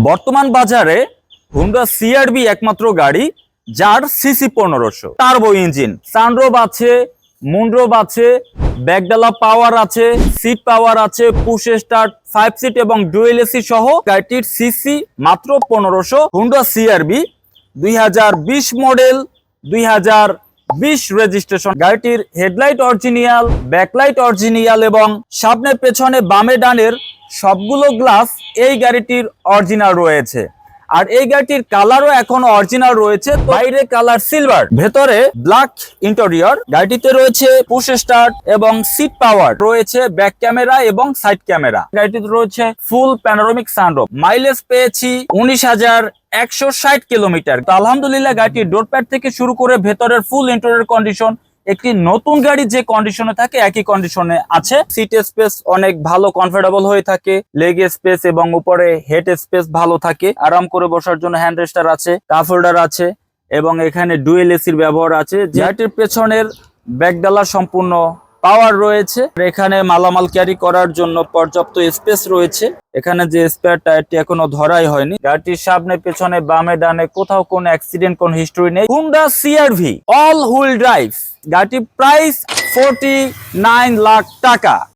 বর্তমান বাজারে Honda CR-V একমাত্র গাড়ি যার সিসি 1500, টার্বো ইঞ্জিন, সানরুফ আছে, মুন্ডরোব আছে, ব্যাকডালা পাওয়ার আছে, সিট পাওয়ার আছে, পুশ স্টার্ট 5 সিট এবং ডুয়েল এসি সহ গাড়িটির সিসি মাত্র 1500। Honda CR-V 2020 model, 2020 registration. গাড়িটির হেডলাইট অরিজিনাল, ব্যাকলাইট অরিজিনাল এবং সামনে পেছনে বামে ডানের সবগুলো গ্লাস এই গাড়িটির অরিজিনাল রয়েছে। আর এই গাড়িটির কালারও এখন অরিজিনাল রয়েছে, বাইরে কালার সিলভার, ভেতরে ব্ল্যাক ইন্টেরিয়র। গাড়িটিতে রয়েছে পুশ স্টার্ট এবং সিট পাওয়ার, রয়েছে ব্যাক ক্যামেরা এবং সাইড ক্যামেরা। গাড়িটিতে রয়েছে ফুল প্যানোরামিক সানরুফ। মাইলেজ পেয়েছি 19,160 কিলোমিটার। তো আলহামদুলিল্লাহ গাড়িটির ডোর প্যাড থেকে শুরু করে ভেতরের ফুল ইন্টেরিয়র কন্ডিশন একটি নতুন গাড়ি যে কন্ডিশনে থাকে একই কন্ডিশনে আছে। সিট স্পেস অনেক ভালো, কমফোর্টেবল হয়ে থাকে। লেগ স্পেস এবং উপরে হেড স্পেস ভালো থাকে। আরাম করে বসার জন্য হ্যান্ড রেস্টার আছে, কাপ হোল্ডার আছে এবং এখানে ডুয়েল এসির ব্যবহার আছে। গাড়িটির পেছনের ব্যাকডালা সম্পূর্ণ পাওয়ার রয়েছে। এখানে মালামাল ক্যারি করার জন্য পর্যাপ্ত স্পেস রয়েছে। এখানে যে স্পেয়ার টায়ারটি এখনো ধরাই হয়নি। গাড়িটির সামনে পেছনে বামে ডানে কোথাও কোনো অ্যাক্সিডেন্ট, কোনো হিস্টরি নেই। Honda CR-V all wheel drive. গাড়িটির প্রাইস 49 লাখ টাকা।